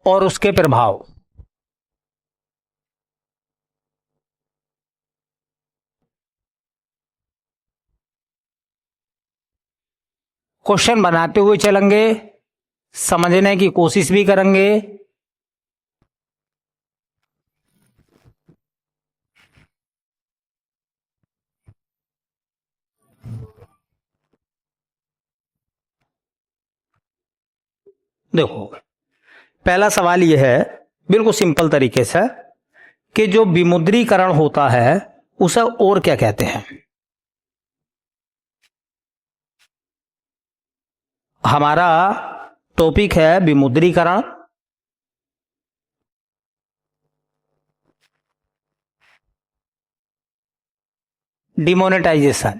और उसके प्रभाव। क्वेश्चन बनाते हुए चलेंगे, समझने की कोशिश भी करेंगे। देखो, पहला सवाल यह है, बिल्कुल सिंपल तरीके से, कि जो विमुद्रीकरण होता है उसे और क्या कहते हैं। हमारा टॉपिक है विमुद्रीकरण। डिमोनेटाइजेशन।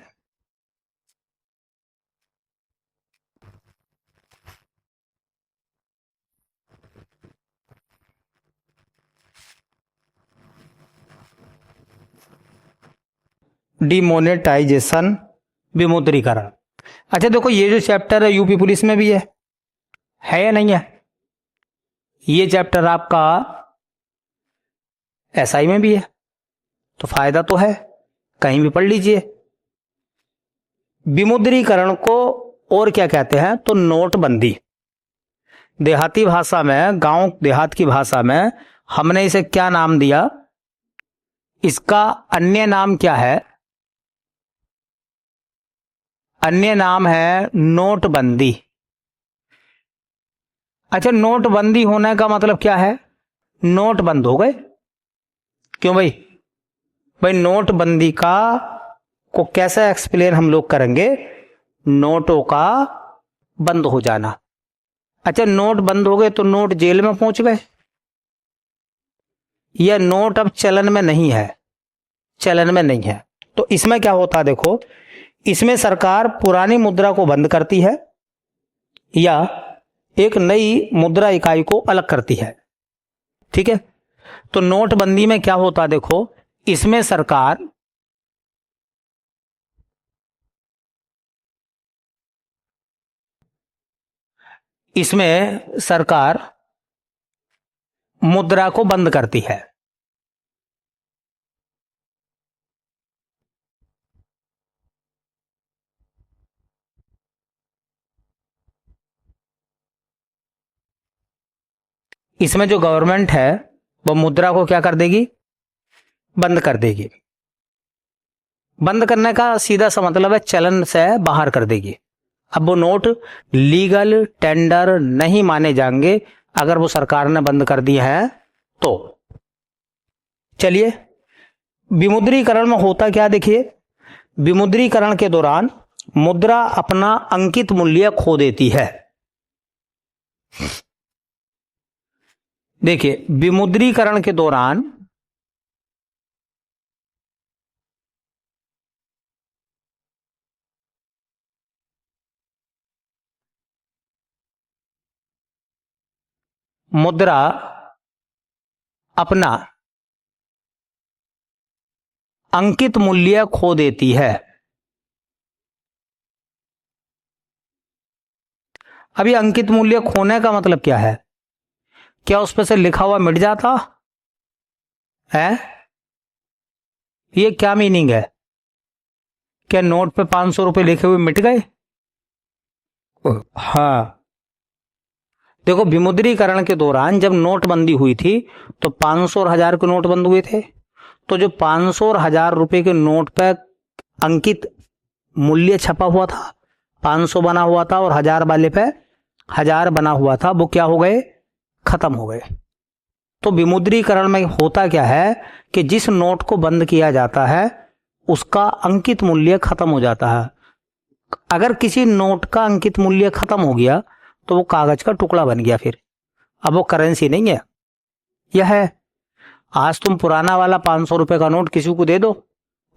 डिमोनेटाइजेशन, विमुद्रीकरण। अच्छा देखो, ये जो चैप्टर है यूपी पुलिस में भी है या नहीं है? ये चैप्टर आपका एसआई में भी है, तो फायदा तो है, कहीं भी पढ़ लीजिए। विमुद्रीकरण को और क्या कहते हैं, तो नोटबंदी। देहाती भाषा में, गांव देहात की भाषा में हमने इसे क्या नाम दिया, इसका अन्य नाम क्या है? अन्य नाम है नोटबंदी। अच्छा, नोटबंदी होने का मतलब क्या है? नोट बंद हो गए। क्यों भाई? भाई नोटबंदी का को कैसे एक्सप्लेन हम लोग करेंगे? नोटों का बंद हो जाना। अच्छा, नोट बंद हो गए तो नोट जेल में पहुंच गए, या नोट अब चलन में नहीं है? चलन में नहीं है। तो इसमें क्या होता है, देखो, इसमें सरकार पुरानी मुद्रा को बंद करती है या एक नई मुद्रा इकाई को अलग करती है। ठीक है, तो नोटबंदी में क्या होता है, देखो, इसमें सरकार मुद्रा को बंद करती है। इसमें जो गवर्नमेंट है वो मुद्रा को क्या कर देगी? बंद कर देगी। बंद करने का सीधा सा मतलब है चलन से बाहर कर देगी। अब वो नोट लीगल टेंडर नहीं माने जाएंगे अगर वो सरकार ने बंद कर दिए हैं तो। चलिए, विमुद्रीकरण में होता क्या, देखिए, विमुद्रीकरण के दौरान मुद्रा अपना अंकित मूल्य खो देती है। देखिए, विमुद्रीकरण के दौरान मुद्रा अपना अंकित मूल्य खो देती है। अभी अंकित मूल्य खोने का मतलब क्या है? क्या उस पर से लिखा हुआ मिट जाता है? ये क्या मीनिंग है? क्या नोट पे 500 रुपए लिखे हुए मिट गए? हाँ, देखो, विमुद्रीकरण के दौरान जब नोटबंदी हुई थी तो 500 और 1000 के नोट बंद हुए थे। तो जो 500 और 1000 रुपए के नोट पर अंकित मूल्य छपा हुआ था, 500 बना हुआ था और 1000 वाले पे 1000 बना हुआ था, वो क्या हो गए? खत्म हो गए। तो विमुद्रीकरण में होता क्या है कि जिस नोट को बंद किया जाता है उसका अंकित मूल्य खत्म हो जाता है। अगर किसी नोट का अंकित मूल्य खत्म हो गया तो वो कागज का टुकड़ा बन गया, फिर अब वो करेंसी नहीं है। यह है, आज तुम पुराना वाला 500 रुपए का नोट किसी को दे दो,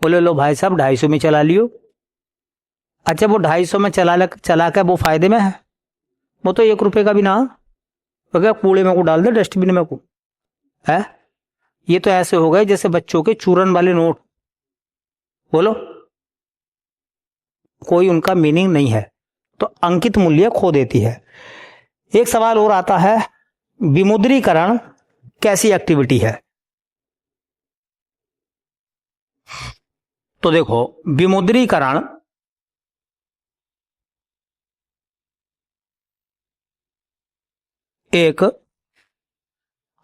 बोले लो भाई साहब 250 में चला लियो। अच्छा, वो 250 में चला के वो फायदे में है? वो तो 1 रुपए का भी ना, तो क्या कूड़े में को डाल दे, डस्टबिन में को है। ये तो ऐसे हो गए जैसे बच्चों के चूरन वाले नोट। बोलो, कोई उनका मीनिंग नहीं है, तो अंकित मूल्य खो देती है। एक सवाल और आता है, विमुद्रीकरण कैसी एक्टिविटी है? तो देखो, विमुद्रीकरण एक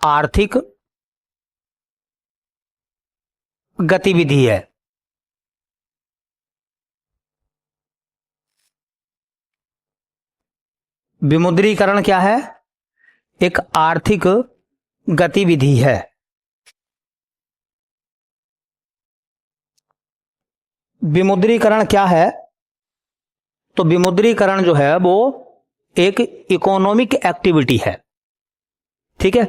आर्थिक गतिविधि है। विमुद्रीकरण क्या है? एक आर्थिक गतिविधि है। विमुद्रीकरण क्या है? तो विमुद्रीकरण जो है वो एक इकोनॉमिक एक्टिविटी है। ठीक है।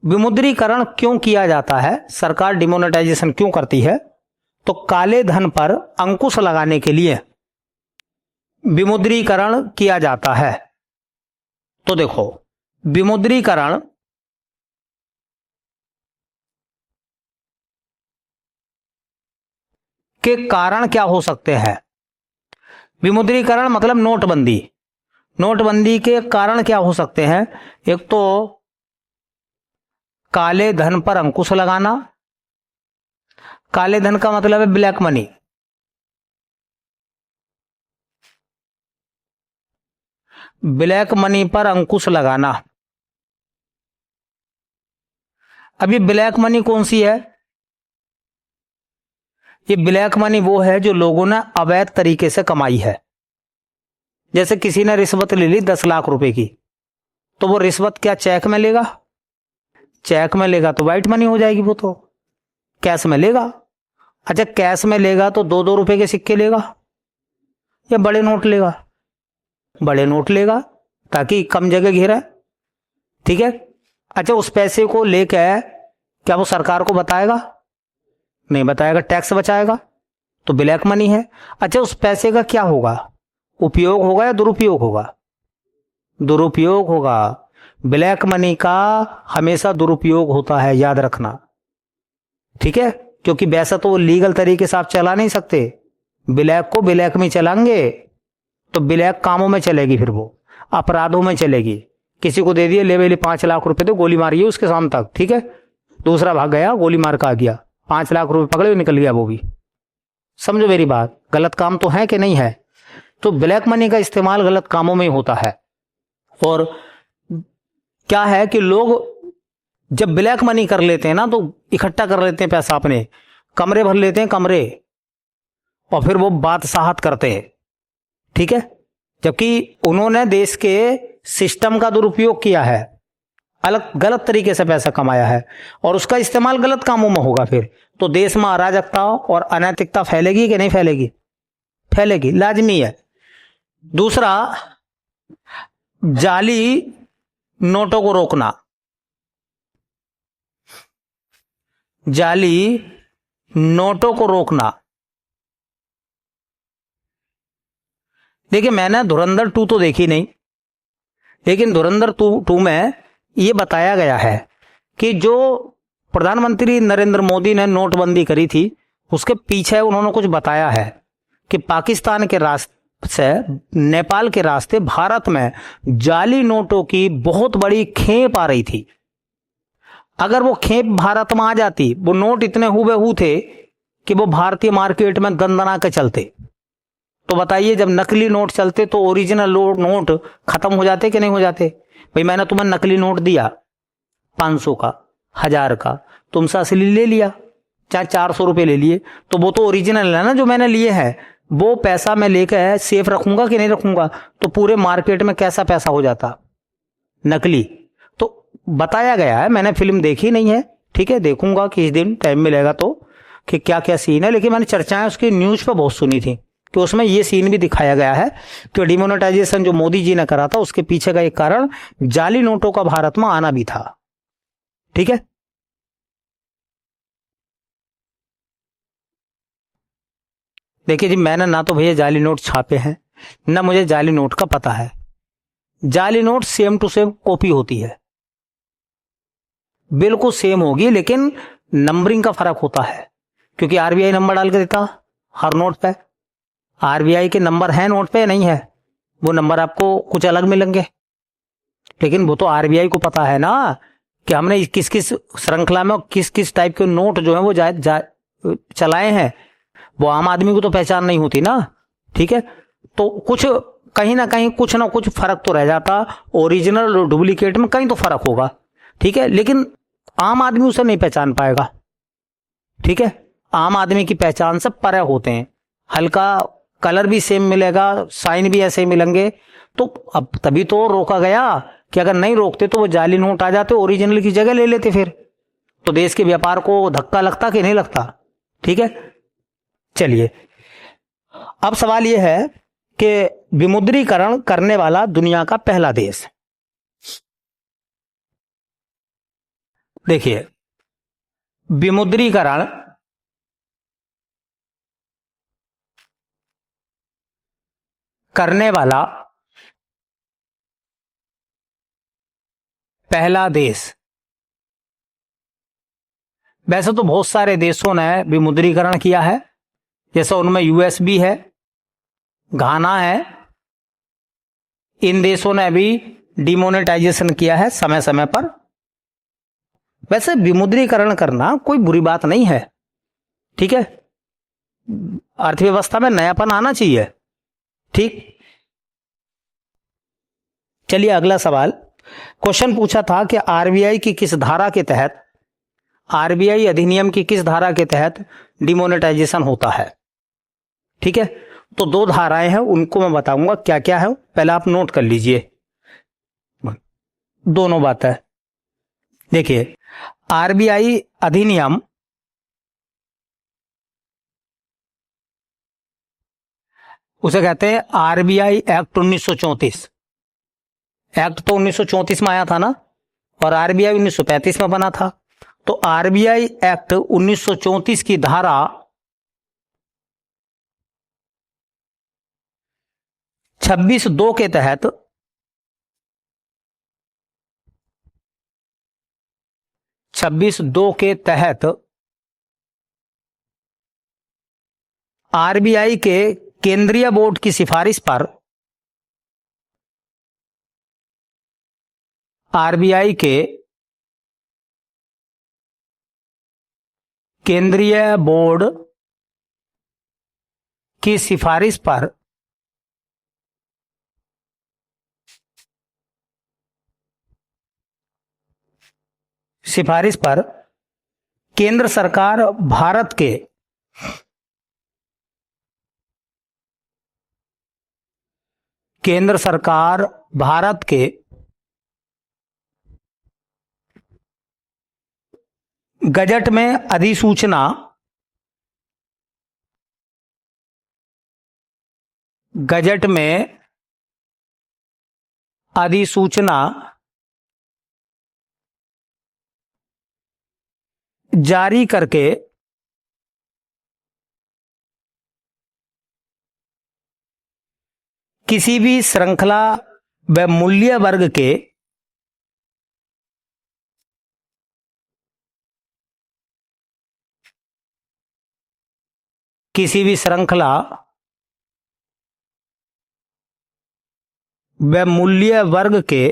विमुद्रीकरण क्यों किया जाता है? सरकार डिमोनेटाइजेशन क्यों करती है? तो काले धन पर अंकुश लगाने के लिए विमुद्रीकरण किया जाता है। तो देखो, विमुद्रीकरण के कारण क्या हो सकते हैं? विमुद्रीकरण मतलब नोटबंदी। नोटबंदी के कारण क्या हो सकते हैं? एक तो काले धन पर अंकुश लगाना। काले धन का मतलब है ब्लैक मनी। ब्लैक मनी पर अंकुश लगाना। अब ये ब्लैक मनी कौन सी है? ये ब्लैक मनी वो है जो लोगों ने अवैध तरीके से कमाई है। जैसे किसी ने रिश्वत ले ली 10 लाख रुपए की, तो वो रिश्वत क्या चेक में लेगा? चेक में लेगा तो व्हाइट मनी हो जाएगी। वो तो कैश में लेगा। अच्छा, कैश में लेगा तो 2-2 रुपए के सिक्के लेगा या बड़े नोट लेगा? बड़े नोट लेगा ताकि कम जगह घेरे। ठीक है। अच्छा, उस पैसे को लेकर क्या वो सरकार को बताएगा? नहीं बताएगा, टैक्स बचाएगा, तो ब्लैक मनी है। अच्छा, उस पैसे का क्या होगा? उपयोग होगा या दुरुपयोग होगा? दुरुपयोग होगा। ब्लैक मनी का हमेशा दुरुपयोग होता है, याद रखना। ठीक है। क्योंकि वैसा तो वो लीगल तरीके से आप चला नहीं सकते। ब्लैक को ब्लैक में चलाएंगे तो ब्लैक कामों में चलेगी, फिर वो अपराधों में चलेगी। किसी को दे दिए, ले ले 5 लाख रुपए, तो गोली मारिए उसके शाम तक। ठीक है। दूसरा भाग गया, गोली मार का आ गया, 5 लाख रुपए पकड़े हुए निकल गया वो भी। समझो मेरी बात, गलत काम तो है कि नहीं है? तो ब्लैक मनी का इस्तेमाल गलत कामों में ही होता है। और क्या है कि लोग जब ब्लैक मनी कर लेते हैं ना, तो इकट्ठा कर लेते हैं पैसा, अपने कमरे भर लेते हैं कमरे, और फिर वो बादशाहत करते हैं। ठीक है। जबकि उन्होंने देश के सिस्टम का दुरुपयोग किया है, अलग गलत तरीके से पैसा कमाया है, और उसका इस्तेमाल गलत कामों में होगा। फिर तो देश में अराजकता और अनैतिकता फैलेगी कि नहीं फैलेगी? फैलेगी, लाजमी है। दूसरा, जाली नोटों को रोकना। जाली नोटों को रोकना। देखिए, मैंने धुरंधर 2 तो देखी नहीं, लेकिन धुरंधर 2 में यह बताया गया है कि जो प्रधानमंत्री नरेंद्र मोदी ने नोटबंदी करी थी, उसके पीछे उन्होंने कुछ बताया है कि पाकिस्तान के रास्ते से नेपाल के रास्ते भारत में जाली नोटों की बहुत बड़ी खेप आ रही थी। अगर वो खेप भारत में आ जाती, वो नोट इतने हुबेहू थे कि वो भारतीय मार्केट में दंदना के चलते। तो बताइए, जब नकली नोट चलते तो ओरिजिनल नोट खत्म हो जाते कि नहीं हो जाते? भाई, मैंने तुम्हें नकली नोट दिया 500 का, 1000 का, तुमसे असली ले लिया, चाहे 400 रुपए ले लिए, तो वो तो ओरिजिनल है ना जो मैंने लिए हैं। वो पैसा मैं लेकर सेफ रखूंगा कि नहीं रखूंगा? तो पूरे मार्केट में कैसा पैसा हो जाता? नकली। तो बताया गया है, मैंने फिल्म देखी नहीं है। ठीक है, देखूंगा किस दिन टाइम मिलेगा तो, कि क्या क्या सीन है। लेकिन मैंने चर्चाएं उसकी न्यूज पर बहुत सुनी थी कि उसमें यह सीन भी दिखाया गया है कि डिमोनेटाइजेशन जो मोदी जी ने करा था, उसके पीछे का एक कारण जाली नोटों का भारत में आना भी था। ठीक है। देखिए जी, मैंने ना तो भैया जाली नोट छापे हैं, ना मुझे जाली नोट का पता है। जाली note same to same copy होती है, बिल्कुल सेम होगी, लेकिन नंबरिंग का फर्क होता है। क्योंकि आरबीआई नंबर डाल के देता हर नोट पे। आरबीआई के नंबर है नोट पे, नहीं है? वो नंबर आपको कुछ अलग मिलेंगे। लेकिन वो तो आरबीआई को पता है ना कि हमने किस किस श्रृंखला में किस किस टाइप के नोट जो है वो चलाए हैं। वो आम आदमी को तो पहचान नहीं होती ना। ठीक है, तो कुछ कहीं ना कुछ फर्क तो रह जाता, ओरिजिनल और डुप्लीकेट में कहीं तो फर्क होगा। ठीक है, लेकिन आम आदमी उसे नहीं पहचान पाएगा। ठीक है, आम आदमी की पहचान से परे होते हैं। हल्का कलर भी सेम मिलेगा, साइन भी ऐसे ही मिलेंगे। तो अब तभी तो रोका गया कि अगर नहीं रोकते तो वो जाली नोट आ जाते, ओरिजिनल की जगह ले लेते। फिर तो देश के व्यापार को धक्का लगता कि नहीं लगता। ठीक है, चलिए अब सवाल यह है कि विमुद्रीकरण करने वाला दुनिया का पहला देश। देखिए, विमुद्रीकरण करने वाला पहला देश, वैसे तो बहुत सारे देशों ने विमुद्रीकरण किया है, जैसे उनमें यूएस भी है, घाना है। इन देशों ने भी डिमोनेटाइजेशन किया है समय समय पर। वैसे विमुद्रीकरण करना कोई बुरी बात नहीं है। ठीक है, अर्थव्यवस्था में नयापन आना चाहिए। ठीक, चलिए अगला सवाल। क्वेश्चन पूछा था कि आरबीआई की किस धारा के तहत, आरबीआई अधिनियम की किस धारा के तहत डिमोनेटाइजेशन होता है। ठीक है, तो दो धाराएं हैं, उनको मैं बताऊंगा क्या क्या है, पहले आप नोट कर लीजिए दोनों बातें। देखिए, आरबीआई अधिनियम उसे कहते हैं आरबीआई एक्ट 1934। एक्ट तो 1934 में आया था ना, और आरबीआई 1935 में बना था। तो आरबीआई एक्ट 1934 की धारा 26(2) के तहत आरबीआई के केंद्रीय बोर्ड की सिफारिश पर आरबीआई के केंद्रीय बोर्ड की सिफारिश पर केंद्र सरकार भारत के गजट में अधिसूचना जारी करके किसी भी श्रृंखला व मूल्य वर्ग के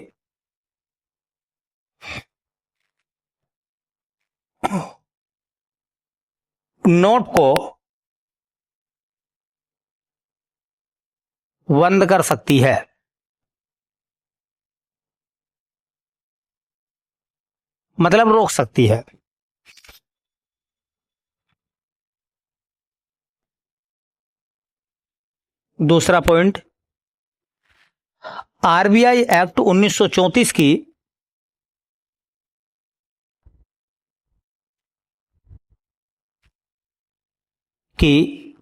नोट को बंद कर सकती है। मतलब रोक सकती है। दूसरा पॉइंट, आरबीआई एक्ट 1934 की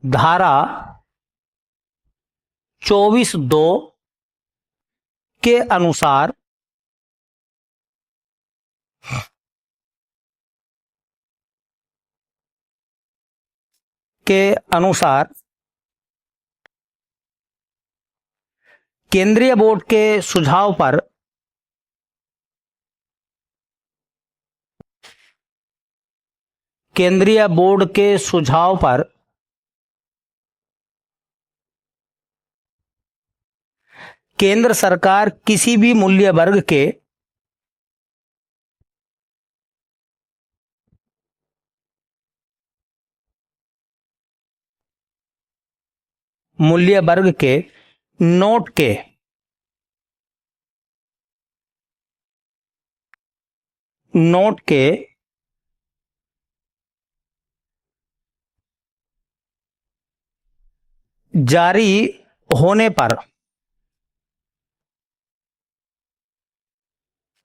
धारा 24(2) के अनुसार केंद्रीय बोर्ड के सुझाव पर केंद्र सरकार किसी भी मूल्य वर्ग के नोट के जारी होने पर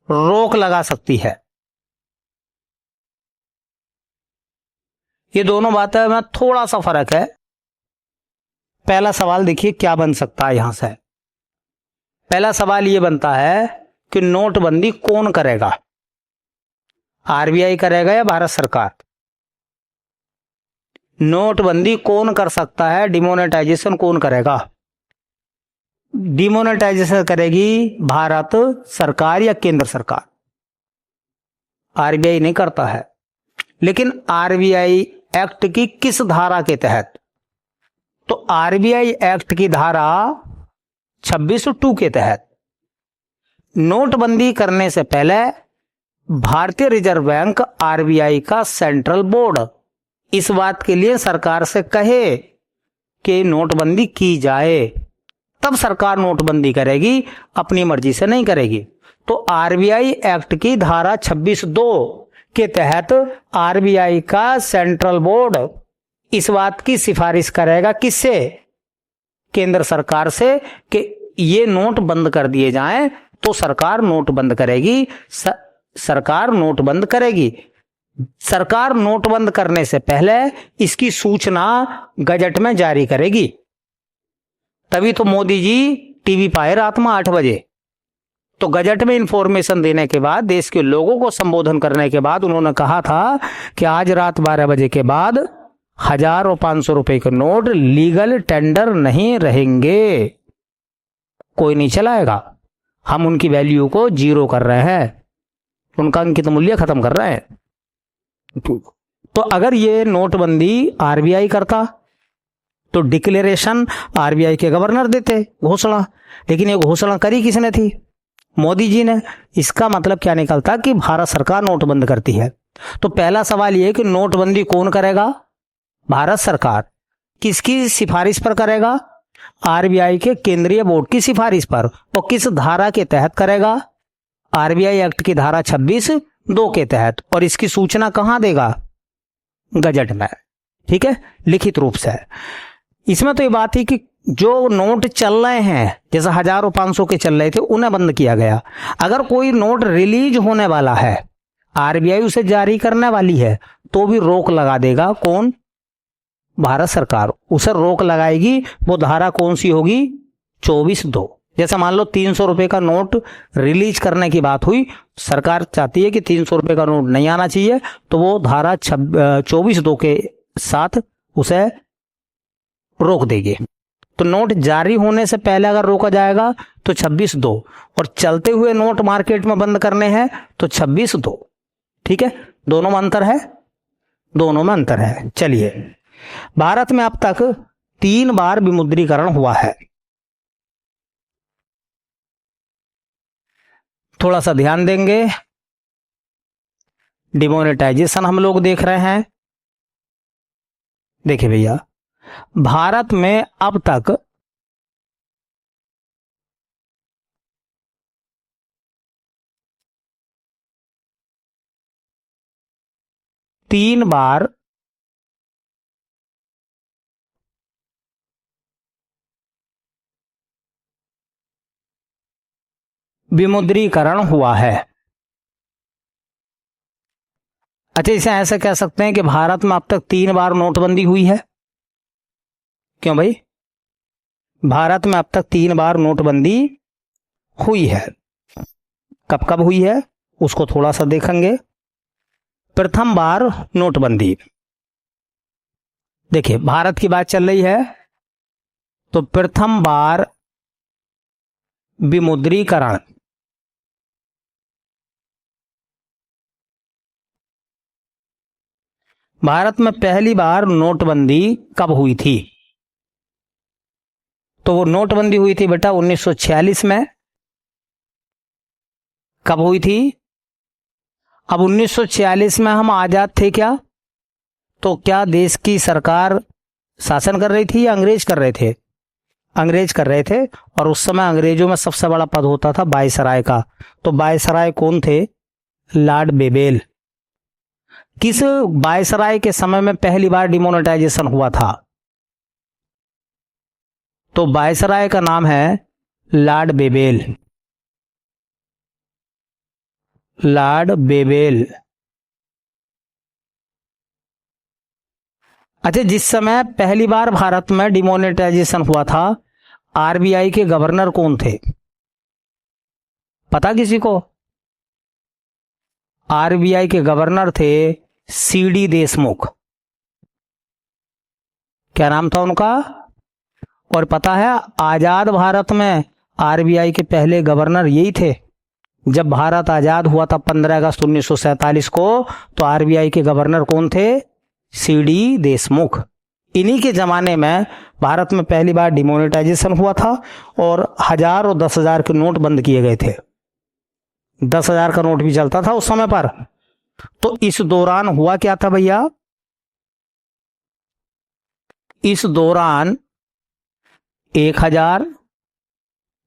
रोक लगा सकती है। ये दोनों बातें में थोड़ा सा फर्क है। पहला सवाल देखिए क्या बन सकता है यहां से। पहला सवाल ये बनता है कि नोटबंदी कौन करेगा, आरबीआई करेगा या भारत सरकार? नोटबंदी कौन कर सकता है, डिमोनेटाइजेशन कौन करेगा? डिमोनेटाइजेशन करेगी भारत सरकार या केंद्र सरकार? आरबीआई नहीं करता है। लेकिन आरबीआई एक्ट की किस धारा के तहत? तो आरबीआई एक्ट की धारा 26(2) के तहत नोटबंदी करने से पहले भारतीय रिजर्व बैंक आरबीआई का सेंट्रल बोर्ड इस बात के लिए सरकार से कहे कि नोटबंदी की जाए, तब सरकार नोटबंदी करेगी, अपनी मर्जी से नहीं करेगी। तो आरबीआई एक्ट की धारा 26(2) के तहत आरबीआई का सेंट्रल बोर्ड इस बात की सिफारिश करेगा, किससे? केंद्र सरकार से, कि ये नोट बंद कर दिए जाएं, तो सरकार नोट बंद करेगी। सरकार नोट बंद करेगी। सरकार नोट बंद करने से पहले इसकी सूचना गजट में जारी करेगी। तभी तो मोदी जी टीवी पाए रात में 8 बजे। तो गजट में इंफॉर्मेशन देने के बाद, देश के लोगों को संबोधन करने के बाद उन्होंने कहा था कि आज रात 12 बजे के बाद 1000 और 500 रुपए के नोट लीगल टेंडर नहीं रहेंगे, कोई नहीं चलाएगा। हम उनकी वैल्यू को जीरो कर रहे हैं, उनका अंकित मूल्य खत्म कर रहे हैं। तो अगर ये नोटबंदी आरबीआई करता तो डिक्लेरेशन आरबीआई के गवर्नर देते, घोषणा। लेकिन ये घोषणा करी किसने थी? मोदी जी ने। इसका मतलब क्या निकलता कि भारत सरकार नोट बंद करती है। तो पहला सवाल ये कि नोटबंदी कौन करेगा? भारत सरकार। किसकी सिफारिश पर करेगा? आरबीआई के केंद्रीय बोर्ड की सिफारिश पर। और किस धारा के तहत करेगा? आरबीआई एक्ट की धारा 26(2) के तहत। और इसकी सूचना कहां देगा? गजट में। ठीक है, लिखित रूप से। इसमें तो ये बात थी कि जो नोट चल रहे हैं, जैसे 1000 और 500 के चल रहे थे, उन्हें बंद किया गया। अगर कोई नोट रिलीज होने वाला है, आरबीआई उसे जारी करने वाली है, तो भी रोक लगा देगा। कौन? भारत सरकार उसे रोक लगाएगी। वो धारा कौन सी होगी? 24(2). जैसे मान लो 300 रुपए का नोट रिलीज करने की बात हुई, सरकार चाहती है कि 300 रुपए का नोट नहीं आना चाहिए, तो वो धारा 24(2) के साथ उसे रोक देगी। तो नोट जारी होने से पहले अगर रोका जाएगा तो 26(2), और चलते हुए नोट मार्केट में बंद करने हैं तो 26(2). ठीक है, दोनों में अंतर है, दोनों में अंतर है। चलिए, भारत में अब तक 3 बार विमुद्रीकरण हुआ है। थोड़ा सा ध्यान देंगे। डिमोनेटाइजेशन हम लोग देख रहे हैं। देखिए भैया, भारत में अब तक 3 बार विमुद्रीकरण हुआ है। अच्छा, इसे ऐसे कह सकते हैं कि भारत में अब तक 3 बार नोटबंदी हुई है। क्यों भाई? भारत में अब तक 3 बार नोटबंदी हुई है। कब कब हुई है उसको थोड़ा सा देखेंगे। प्रथम बार नोटबंदी, देखिए भारत की बात चल रही है, तो प्रथम बार विमुद्रीकरण भारत में पहली बार नोटबंदी कब हुई थी? तो वो नोटबंदी हुई थी बेटा 1946 में। कब हुई थी? अब 1946 में हम आजाद थे क्या? तो क्या देश की सरकार शासन कर रही थी या अंग्रेज कर रहे थे? अंग्रेज कर रहे थे। और उस समय अंग्रेजों में सबसे बड़ा पद होता था वायसराय का। तो वायसराय कौन थे? लॉर्ड बेबेल। किस वायसराय के समय में पहली बार डिमोनेटाइजेशन हुआ था? तो वायसराय का नाम है लॉर्ड बेबेल। लॉर्ड बेबेल। अच्छा, जिस समय पहली बार भारत में डिमोनेटाइजेशन हुआ था, आरबीआई के गवर्नर कौन थे? पता किसी को? आरबीआई के गवर्नर थे सीडी देशमुख। क्या नाम था उनका? और पता है आजाद भारत में आरबीआई के पहले गवर्नर यही थे। जब भारत आजाद हुआ था 15 अगस्त 1947 को, तो आरबीआई के गवर्नर कौन थे? सीडी देशमुख। इन्हीं के जमाने में भारत में पहली बार डिमोनेटाइजेशन हुआ था और 1000 और 10,000 के नोट बंद किए गए थे। 10,000 का नोट भी चलता था उस समय पर। तो इस दौरान हुआ क्या था भैया? इस दौरान 1000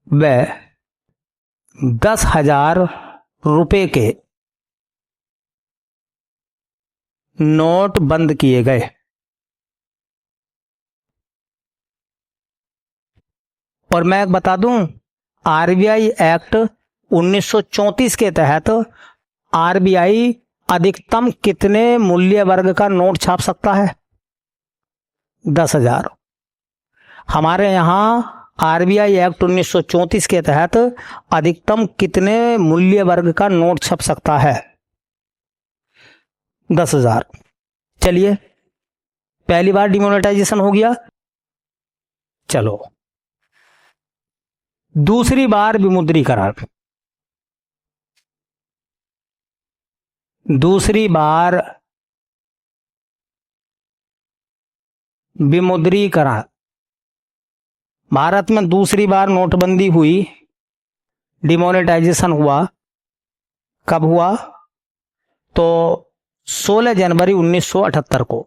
व 10,000 रुपए के नोट बंद किए गए। और मैं बता दूं, आरबीआई एक्ट 1934 के तहत आरबीआई अधिकतम कितने मूल्य वर्ग का नोट छाप सकता है? 10,000। हमारे यहां आरबीआई एक्ट 1934 के तहत अधिकतम कितने मूल्य वर्ग का नोट छप सकता है? 10,000। चलिए, पहली बार डिमोनेटाइजेशन हो गया। चलो, दूसरी बार विमुद्रीकरण। दूसरी बार विमुद्रीकरण। भारत में दूसरी बार नोटबंदी हुई, डिमोनेटाइजेशन हुआ। कब हुआ? तो 16 जनवरी 1978 को।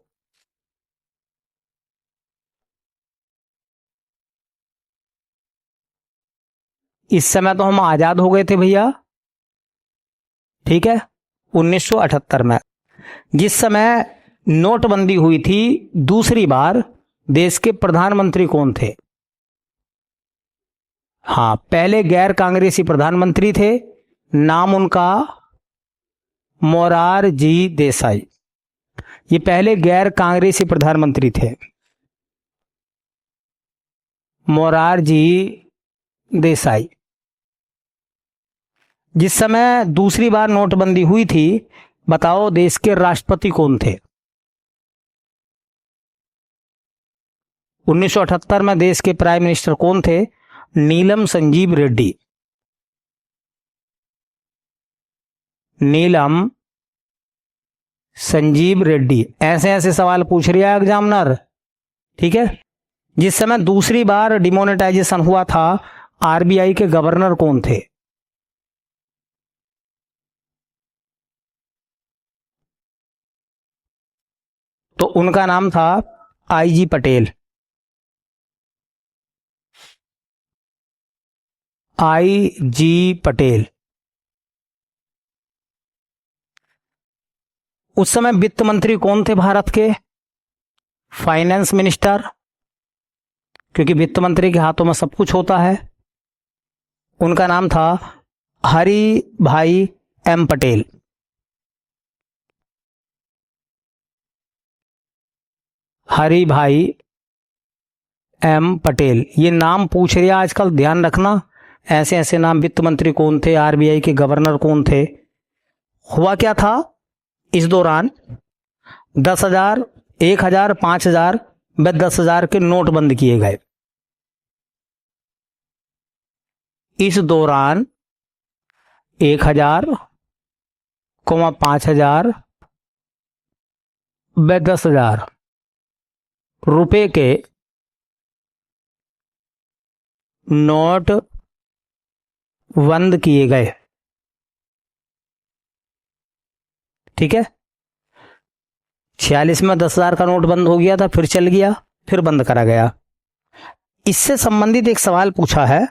इस समय तो हम आजाद हो गए थे भैया, ठीक है। 1978 में जिस समय नोटबंदी हुई थी दूसरी बार, देश के प्रधानमंत्री कौन थे? हाँ, पहले गैर कांग्रेसी प्रधानमंत्री थे, नाम उनका मोरारजी देसाई। ये पहले गैर कांग्रेसी प्रधानमंत्री थे, मोरारजी देसाई। जिस समय दूसरी बार नोटबंदी हुई थी, बताओ देश के राष्ट्रपति कौन थे? 1978 में देश के प्राइम मिनिस्टर कौन थे? नीलम संजीव रेड्डी। नीलम संजीव रेड्डी। ऐसे ऐसे सवाल पूछ रहा है एग्जामिनर, ठीक है। जिस समय दूसरी बार डिमोनेटाइजेशन हुआ था, आरबीआई के गवर्नर कौन थे? तो उनका नाम था आईजी पटेल। आईजी पटेल। उस समय वित्त मंत्री कौन थे भारत के? फाइनेंस मिनिस्टर, क्योंकि वित्त मंत्री के हाथों में सब कुछ होता है। उनका नाम था हरि भाई एम पटेल। हरि भाई एम पटेल। ये नाम पूछ रहे आजकल, ध्यान रखना। ऐसे ऐसे नाम, वित्त मंत्री कौन थे, आरबीआई के गवर्नर कौन थे। हुआ क्या था इस दौरान? 10,000, 1,000, 5,000 व 10,000 के नोट बंद किए गए। इस दौरान 1,000, 5,000 व 10,000 रुपए के नोट बंद किए गए। ठीक है, 46 में 10,000 का नोट बंद हो गया था, फिर चल गया, फिर बंद करा गया। इससे संबंधित एक सवाल पूछा है,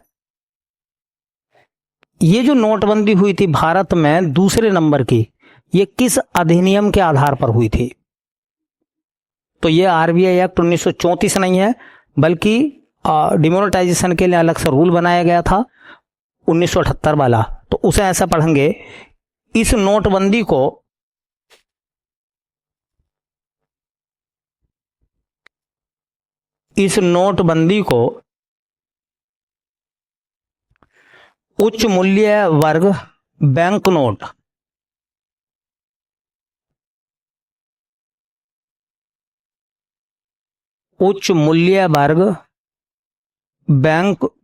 ये जो नोटबंदी हुई थी भारत में दूसरे नंबर की, ये किस अधिनियम के आधार पर हुई थी? तो ये आरबीआई एक्ट 1934 नहीं है, बल्कि डिमोनेटाइजेशन के लिए अलग से रूल बनाया गया था 1978 वाला। तो उसे ऐसा पढ़ेंगे, इस नोटबंदी को उच्च मूल्य वर्ग बैंक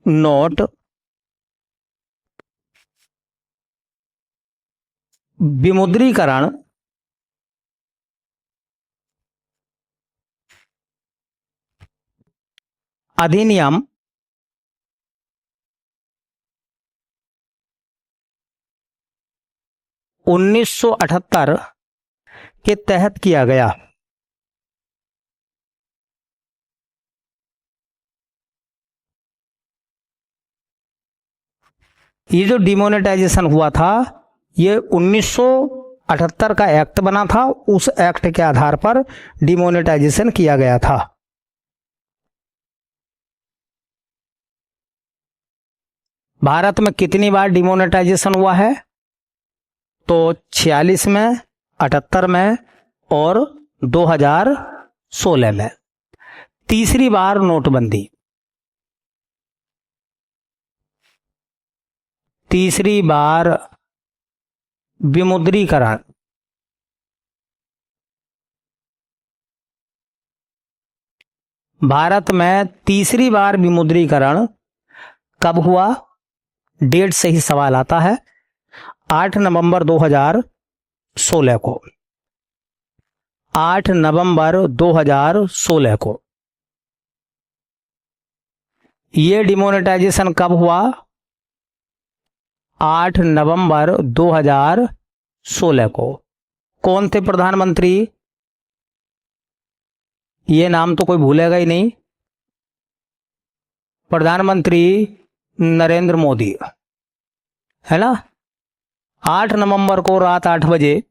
नोट विमुद्रीकरण अधिनियम 1978 के तहत किया गया। ये जो डिमोनेटाइजेशन हुआ था, ये 1978 का एक्ट बना था, उस एक्ट के आधार पर डिमोनेटाइजेशन किया गया था। भारत में कितनी बार डिमोनेटाइजेशन हुआ है? तो 46 में, 78 में और 2016 में। तीसरी बार नोटबंदी, तीसरी बार विमुद्रीकरण, भारत में तीसरी बार विमुद्रीकरण कब हुआ? डेट से ही सवाल आता है, 8 नवंबर 2016 को। 8 नवंबर 2016 को ये डिमोनेटाइजेशन कब हुआ? 8 नवंबर 2016 को। कौन थे प्रधानमंत्री? ये नाम तो कोई भूलेगा ही नहीं, प्रधानमंत्री नरेंद्र मोदी, है ना। 8 नवंबर को रात 8 बजे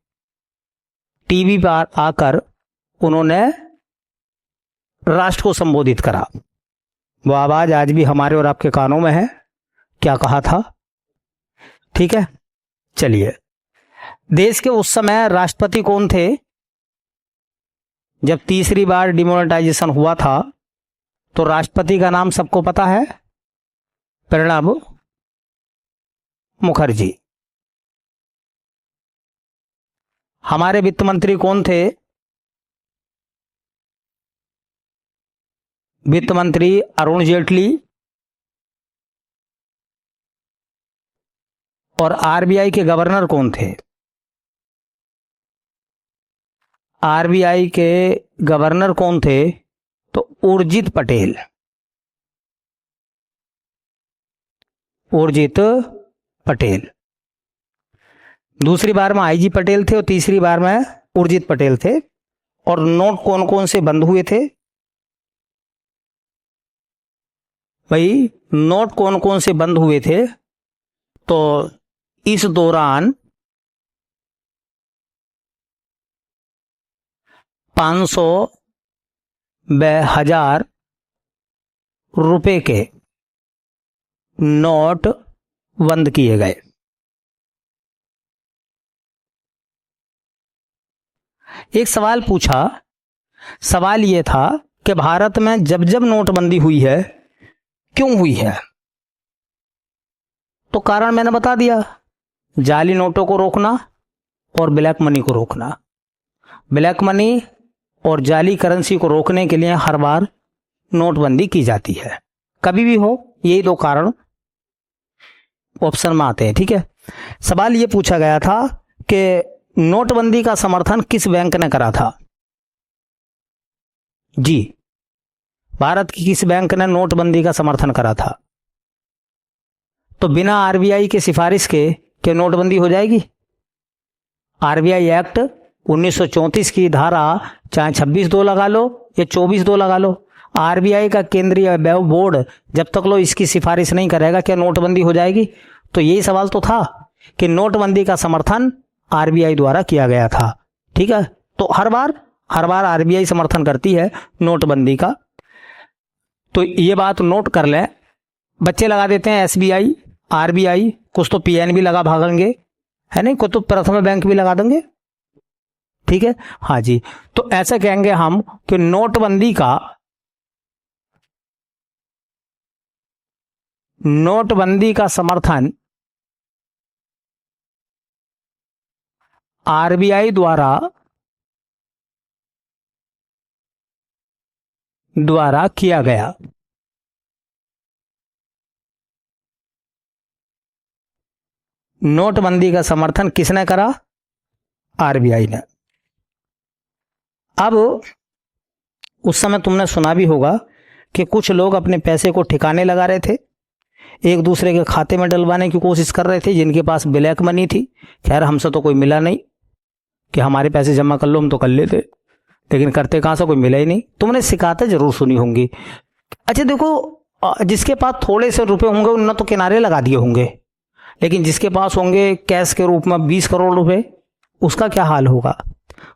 टीवी पर आकर उन्होंने राष्ट्र को संबोधित करा। वो आवाज आज भी हमारे और आपके कानों में है, क्या कहा था। ठीक है, चलिए, देश के उस समय राष्ट्रपति कौन थे जब तीसरी बार डिमोनेटाइजेशन हुआ था? तो राष्ट्रपति का नाम सबको पता है, प्रणब मुखर्जी। हमारे वित्त मंत्री कौन थे? वित्त मंत्री अरुण जेटली। और आरबीआई के गवर्नर कौन थे? आरबीआई के गवर्नर कौन थे? तो उर्जित पटेल, उर्जित पटेल। दूसरी बार में आईजी पटेल थे और तीसरी बार में उर्जित पटेल थे। और नोट कौन कौन से बंद हुए थे भाई? नोट कौन कौन से बंद हुए थे? तो इस दौरान 500 व 1000 रुपए के नोट बंद किए गए। एक सवाल पूछा, सवाल यह था कि भारत में जब जब नोटबंदी हुई है, क्यों हुई है? तो कारण मैंने बता दिया, जाली नोटों को रोकना और ब्लैक मनी को रोकना। ब्लैक मनी और जाली करेंसी को रोकने के लिए हर बार नोटबंदी की जाती है, कभी भी हो, यही दो कारण ऑप्शन में आते हैं। ठीक है, सवाल यह पूछा गया था कि नोटबंदी का समर्थन किस बैंक ने करा था? जी, भारत की किस बैंक ने नोटबंदी का समर्थन करा था? तो बिना आरबीआई के सिफारिश के नोटबंदी हो जाएगी? आरबीआई एक्ट 1934 की धारा चाहे 26(2) लगा लो या 24(2) लगा लो, आरबीआई का केंद्रीय बोर्ड जब तक लो इसकी सिफारिश नहीं करेगा क्या नोटबंदी हो जाएगी? तो यही सवाल तो था कि नोटबंदी का समर्थन आरबीआई द्वारा किया गया था। ठीक है, तो हर बार आरबीआई समर्थन करती है नोटबंदी का। तो ये बात नोट कर लें। बच्चे लगा देते हैं एसबीआई, आरबीआई, कुछ तो पीएनबी लगा भागेंगे, है नहीं, कुछ तो प्रथम बैंक भी लगा देंगे। ठीक है, हाँ जी। तो ऐसा कहेंगे हम कि नोटबंदी का समर्थन आरबीआई द्वारा किया गया। नोटबंदी का समर्थन किसने करा? आरबीआई ने। अब उस समय तुमने सुना भी होगा कि कुछ लोग अपने पैसे को ठिकाने लगा रहे थे, एक दूसरे के खाते में डलवाने की कोशिश कर रहे थे जिनके पास ब्लैक मनी थी। खैर हमसे तो कोई मिला नहीं कि हमारे पैसे जमा कर लो, हम तो कर लेते, लेकिन करते कहां से, कोई मिला ही नहीं। तुमने शिकायतें जरूर सुनी होंगी। अच्छा देखो, जिसके पास थोड़े से रुपए होंगे उन्होंने तो किनारे लगा दिए होंगे, लेकिन जिसके पास होंगे कैश के रूप में 20 करोड़ रुपए, उसका क्या हाल होगा?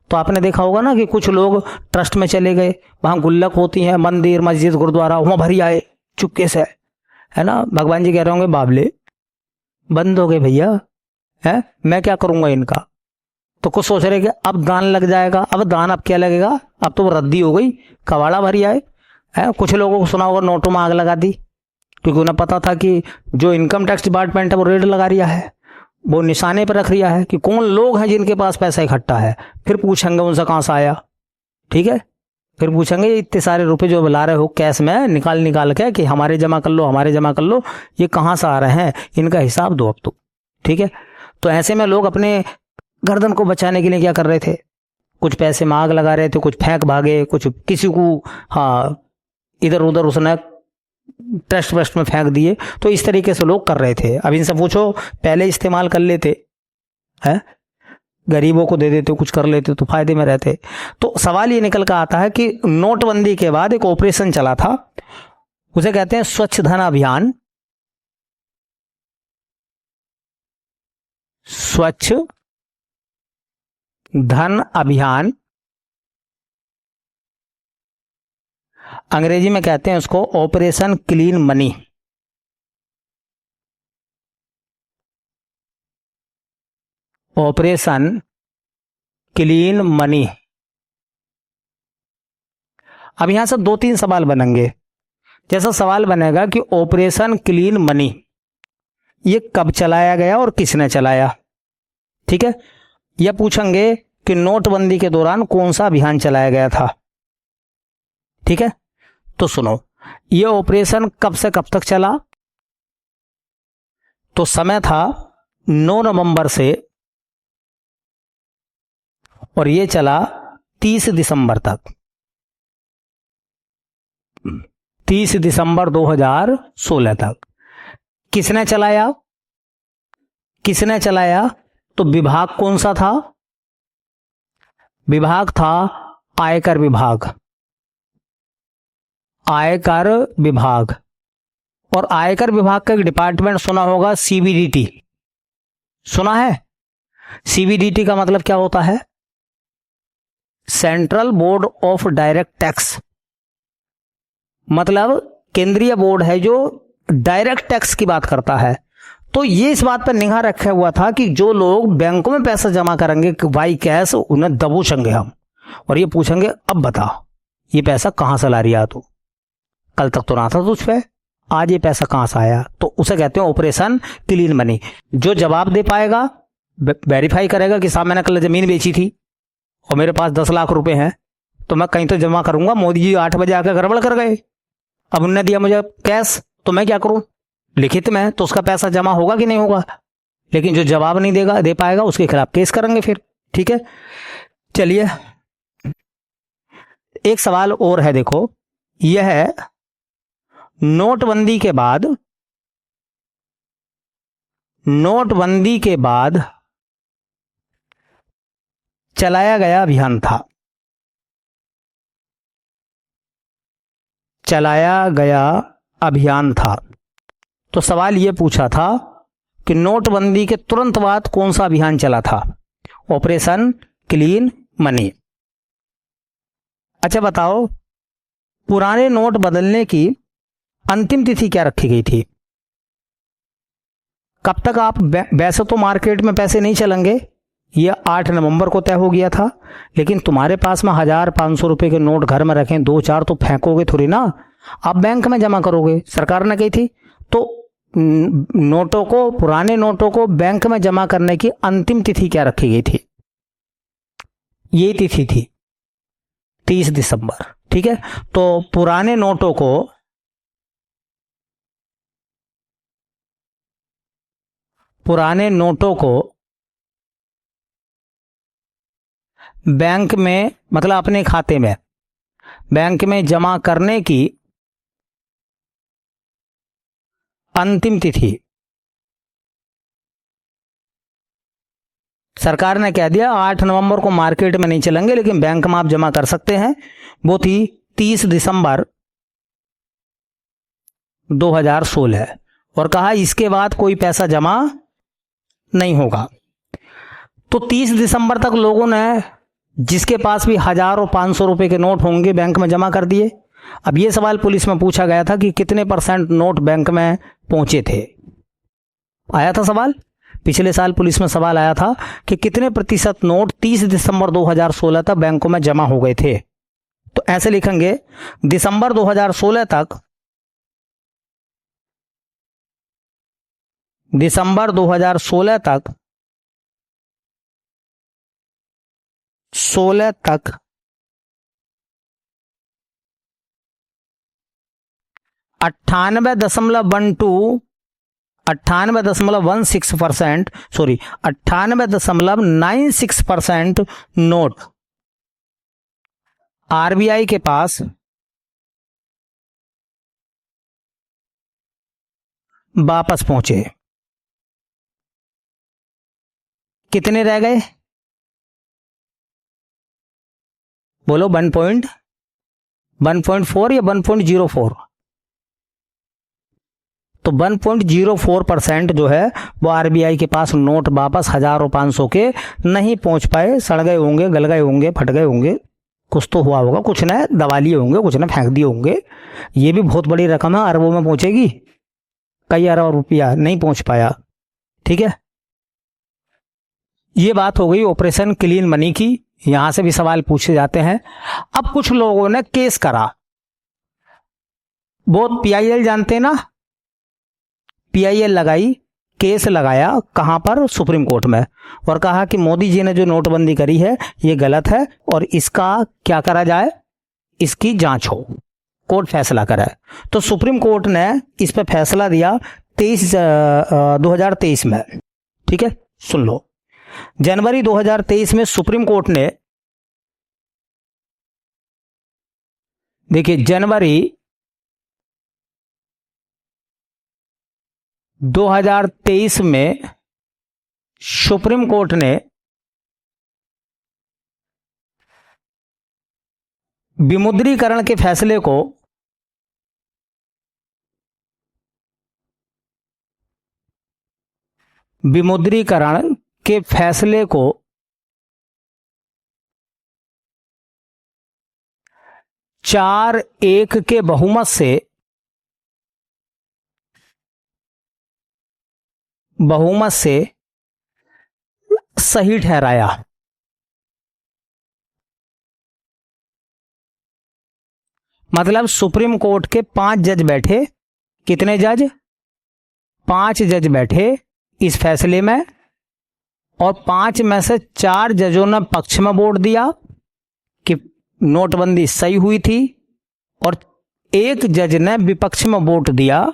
तो आपने देखा होगा ना कि कुछ लोग ट्रस्ट में चले गए, वहां गुल्लक होती है, मंदिर मस्जिद गुरुद्वारा, वहां भरी आए चुपके से, है ना। भगवान जी कह रहे होंगे बाबले बंद हो गए भैया, है मैं क्या करूंगा इनका। तो कुछ सोच रहे कि अब दान लग जाएगा। अब दान अब क्या लगेगा, अब तो रद्दी हो गई, कबाड़ा भरी आए, है। कुछ लोगों को सुना होगा नोटों में आग लगा दी, क्योंकि उन्हें पता था कि जो इनकम टैक्स डिपार्टमेंट है वो रेड लगा रिया है, वो निशाने पर रख रिया है कि कौन लोग हैं जिनके पास पैसा इकट्ठा है। फिर पूछेंगे उनसे कहां से आया, ठीक है। फिर पूछेंगे इतने सारे रुपए जो ला रहे हो कैश में निकाल के कि हमारे जमा कर लो, ये कहां से आ रहे हैं, इनका हिसाब दो अब तो, ठीक है। तो ऐसे में लोग अपने गर्दन को बचाने के लिए क्या कर रहे थे, कुछ पैसे में आग लगा रहे थे, कुछ फेंक भागे, कुछ किसी को हाँ इधर उधर उसने ट्रस्ट व्रस्ट में फेंक दिए। तो इस तरीके से लोग कर रहे थे। अब इनसे पूछो पहले इस्तेमाल कर लेते, है, गरीबों को दे देते, कुछ कर लेते तो फायदे में रहते। तो सवाल ये निकल कर आता है कि नोटबंदी के बाद एक ऑपरेशन चला था, उसे कहते हैं स्वच्छ धन अभियान। स्वच्छ धन अभियान, अंग्रेजी में कहते हैं उसको operation clean money. Operation clean money. अब यहां से 2-3 सवाल बनेंगे। जैसा सवाल बनेगा कि ऑपरेशन क्लीन मनी ये कब चलाया गया और किसने चलाया, ठीक है। यह पूछेंगे कि नोटबंदी के दौरान कौन सा अभियान चलाया गया था, ठीक है। तो सुनो, यह ऑपरेशन कब से कब तक चला? तो समय था 9 नवंबर से और यह चला 30 दिसंबर तक, 30 दिसंबर 2016 तक। किसने चलाया? तो विभाग कौन सा था? विभाग था आयकर विभाग। और आयकर विभाग का एक डिपार्टमेंट सुना होगा, सीबीडीटी, सुना है? सीबीडीटी का मतलब क्या होता है? Central board of direct tax, मतलब केंद्रीय बोर्ड है जो डायरेक्ट टैक्स की बात करता है। तो ये इस बात पर निगाह रखा हुआ था कि जो लोग बैंकों में पैसा जमा करेंगे बाई कैश, उन्हें दबोचेंगे हम और ये पूछेंगे अब बता ये पैसा कहां से ला रही है तू, कल तक तो ना था तुझ पे, आज ये पैसा कहां से आया। तो उसे कहते हैं ऑपरेशन क्लीन मनी। जो जवाब दे पाएगा, वेरीफाई करेगा कि साहब मैंने कल जमीन बेची थी और मेरे पास 10 लाख रुपए हैं, तो मैं कहीं तो जमा करूंगा। मोदी जी 8 बजे आकर गड़बड़ कर गए, अब उन्होंने दिया मुझे कैश, तो मैं क्या करूं, लिखित में, तो उसका पैसा जमा होगा कि नहीं होगा। लेकिन जो जवाब नहीं दे पाएगा उसके खिलाफ केस करेंगे फिर, ठीक है। चलिए एक सवाल और है, देखो यह है नोटबंदी के बाद नोटबंदी के बाद चलाया गया अभियान था। तो सवाल यह पूछा था कि नोटबंदी के तुरंत बाद कौन सा अभियान चला था? Operation clean money. अच्छा बताओ, पुराने नोट बदलने की अंतिम तिथि क्या रखी गई थी? कब तक आप वैसे तो मार्केट में पैसे नहीं चलेंगे, यह 8 नवंबर को तय हो गया था, लेकिन तुम्हारे पास में 1000-500 रुपए के नोट घर में रखें, 2-4 तो फेंकोगे थोड़ी ना, आप बैंक में जमा करोगे। सरकार ने कही थी तो नोटों को, पुराने नोटों को बैंक में जमा करने की अंतिम तिथि क्या रखी गई थी? ये तिथि थी 30 दिसंबर। ठीक है, तो पुराने नोटों को बैंक में, मतलब अपने खाते में, बैंक में जमा करने की अंतिम तिथि सरकार ने कह दिया 8 नवंबर को मार्केट में नहीं चलेंगे, लेकिन बैंक में आप जमा कर सकते हैं। वो थी 30 दिसंबर 2016 और कहा इसके बाद कोई पैसा जमा नहीं होगा। तो 30 दिसंबर तक लोगों ने, जिसके पास भी 1000 और 500 रुपए के नोट होंगे, बैंक में जमा कर दिए। अब यह सवाल पुलिस में पूछा गया था कि कितने % नोट बैंक में पहुंचे थे। आया था सवाल, पिछले साल पुलिस में सवाल आया था कि कितने % नोट 30 दिसंबर 2016 तक बैंकों में जमा हो गए थे। तो ऐसे लिखेंगे, दिसंबर 2016 तक 98.96% नोट आरबीआई के पास वापस पहुंचे। कितने रह गए? बोलो, 1.4 या 1.04? तो 1.04% जो है वो आरबीआई के पास नोट वापस 1000 और 500 के नहीं पहुंच पाए। सड़ गए होंगे, गल गए होंगे, फट गए होंगे, कुछ तो हुआ होगा, कुछ ने दबा लिए होंगे, कुछ ने फेंक दिए होंगे। ये भी बहुत बड़ी रकम है, अरबों में पहुंचेगी, कई अरब रुपया नहीं पहुंच पाया। ठीक है, ये बात हो गई ऑपरेशन क्लीन मनी की। यहां से भी सवाल पूछे जाते हैं। अब कुछ लोगों ने केस करा, बहुत पीआईएल जानते हैं ना, पीआईएल लगाई, केस लगाया। कहां पर? सुप्रीम कोर्ट में। और कहा कि मोदी जी ने जो नोटबंदी करी है ये गलत है और इसका क्या करा जाए, इसकी जांच हो, कोर्ट फैसला करे। तो सुप्रीम कोर्ट ने इस पर फैसला दिया 2023 में। ठीक है, सुन लो, जनवरी 2023 में सुप्रीम कोर्ट ने, देखिए, जनवरी 2023 में सुप्रीम कोर्ट ने विमुद्रीकरण के फैसले को विमुद्रीकरण के फैसले को 4-1 के बहुमत से सही ठहराया। मतलब सुप्रीम कोर्ट के 5 जज बैठे। कितने जज? 5 जज बैठे इस फैसले में, और 5 में से 4 जजों ने पक्ष में वोट दिया कि नोटबंदी सही हुई थी, और 1 जज ने विपक्ष में वोट दिया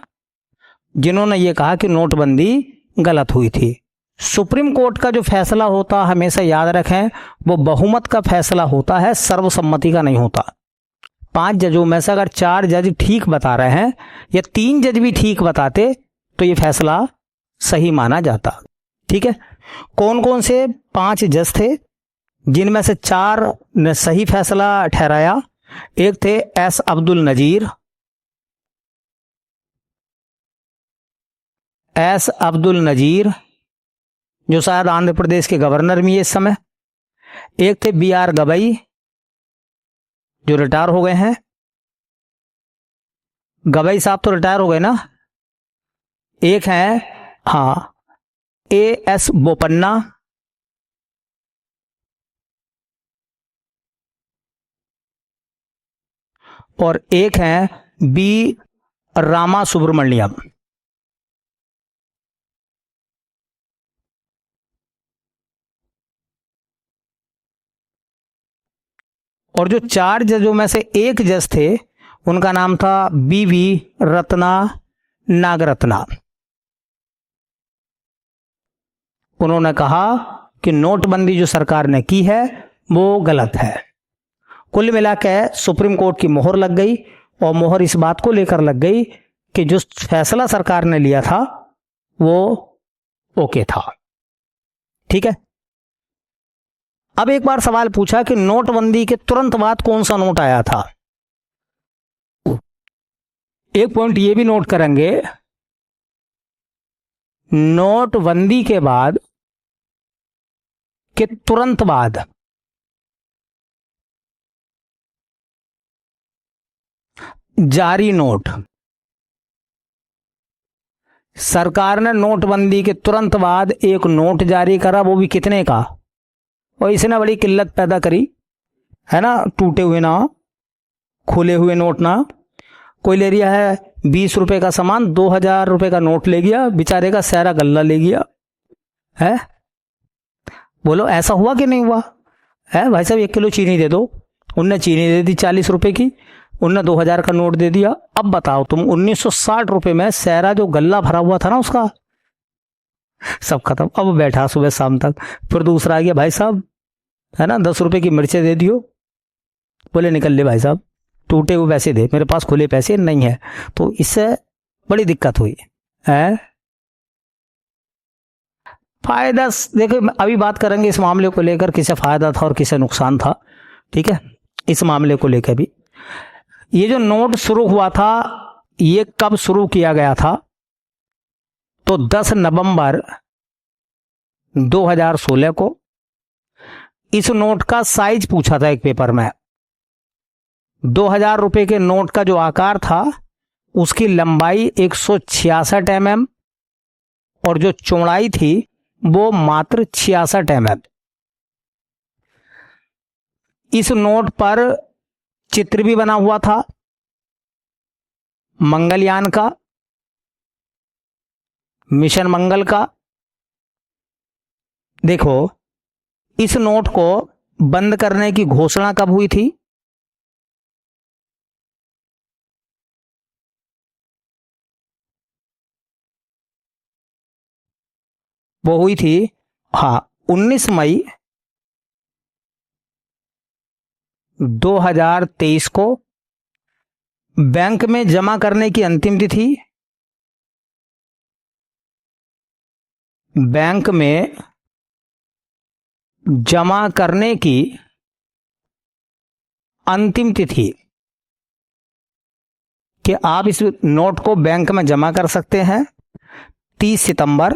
जिन्होंने ये कहा कि नोटबंदी गलत हुई थी। सुप्रीम कोर्ट का जो फैसला होता, हमेशा याद रखें, वो बहुमत का फैसला होता है, सर्वसम्मति का नहीं होता। 5 जजों में से अगर 4 जज ठीक बता रहे हैं या 3 जज भी ठीक बताते तो ये फैसला सही माना जाता। ठीक है, कौन कौन से 5 जज थे जिनमें से 4 ने सही फैसला ठहराया? एक थे एस अब्दुल नजीर, एस अब्दुल नजीर जो शायद आंध्र प्रदेश के गवर्नर भी है इस समय। एक थे बी आर गवई जो रिटायर हो गए हैं। गवई साहब तो रिटायर हो गए ना। एक है ए एस बोपन्ना, और एक है बी रामा सुब्रमण्यम। और जो 4 जजों में से एक जज थे उनका नाम था बी वी रत्ना नागरत्ना। उन्होंने कहा कि नोटबंदी जो सरकार ने की है वो गलत है। कुल मिलाकर सुप्रीम कोर्ट की मोहर लग गई, और मोहर इस बात को लेकर लग गई कि जो फैसला सरकार ने लिया था वो ओके था। ठीक है, अब एक बार सवाल पूछा कि नोटबंदी के तुरंत बाद कौन सा नोट आया था। एक पॉइंट ये भी नोट करेंगे, नोटबंदी के बाद के तुरंत बाद जारी नोट, सरकार ने नोटबंदी के तुरंत बाद एक नोट जारी करा, वो भी कितने का, और इसने बड़ी किल्लत पैदा करी है ना। टूटे हुए ना, खुले हुए नोट ना। कोई ले रिया है 20 रुपए का सामान, 2000 रुपए का नोट ले गया, बेचारे का सारा गल्ला ले गया है। बोलो ऐसा हुआ कि नहीं हुआ है? भाई साहब 1 किलो चीनी दे दो, उनने चीनी दे दी 40 रुपए की, उनने 2000 का नोट दे दिया। अब बताओ तुम 1960 रुपए में सारा जो गल्ला भरा हुआ था ना उसका सब खत्म। अब बैठा सुबह शाम तक, फिर दूसरा आ गया, भाई साहब है ना 10 रुपए की मिर्चें दे दियो। बोले निकल ले भाई साहब, टूटे हुए पैसे दे, मेरे पास खुले पैसे नहीं है। तो इससे बड़ी दिक्कत हुई है। फायदा देखो, अभी बात करेंगे इस मामले को लेकर, किसे फायदा था और किसे नुकसान था। ठीक है, इस मामले को लेकर भी, ये जो नोट शुरू हुआ था ये कब शुरू किया गया था? तो 10 नवंबर 2016 को। इस नोट का साइज पूछा था एक पेपर में। 2000 रुपए के नोट का जो आकार था उसकी लंबाई 166 mm और जो चौड़ाई थी वो मात्र 66 mm। इस नोट पर चित्र भी बना हुआ था मंगलयान का, मिशन मंगल का। देखो, इस नोट को बंद करने की घोषणा कब हुई थी? वो हुई थी 19 मई 2023 को। बैंक में जमा करने की अंतिम तिथि, बैंक में जमा करने की अंतिम तिथि कि आप इस नोट को बैंक में जमा कर सकते हैं 30 सितंबर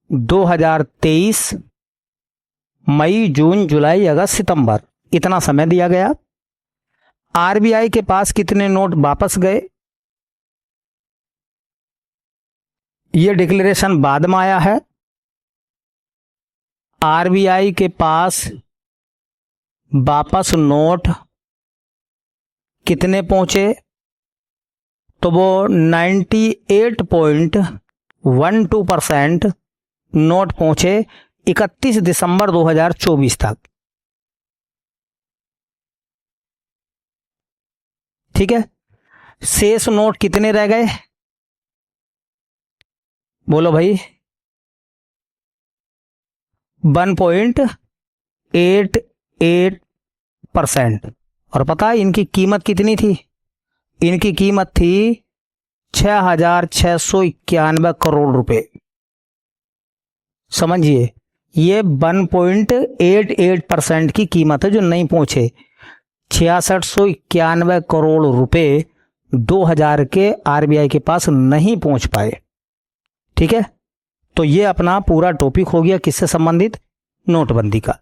2023। मई, जून, जुलाई, अगस्त, सितंबर, इतना समय दिया गया। आरबीआई के पास कितने नोट वापस गए ये डिक्लेरेशन बाद में आया है। आरबीआई के पास वापस नोट कितने पहुंचे? तो वो 98.12% नोट पहुंचे 31 दिसंबर 2024 तक। ठीक है, शेष नोट कितने रह गए? बोलो भाई। 1.88%। और पता है इनकी कीमत कितनी थी? इनकी कीमत थी 6,691 करोड़ रुपए। समझिए, ये 1.88% की कीमत है जो नहीं पहुंचे। 6691 करोड़ रुपए 2000 के आरबीआई के पास नहीं पहुंच पाए। ठीक है, तो ये अपना पूरा टॉपिक हो गया किससे संबंधित, नोटबंदी का।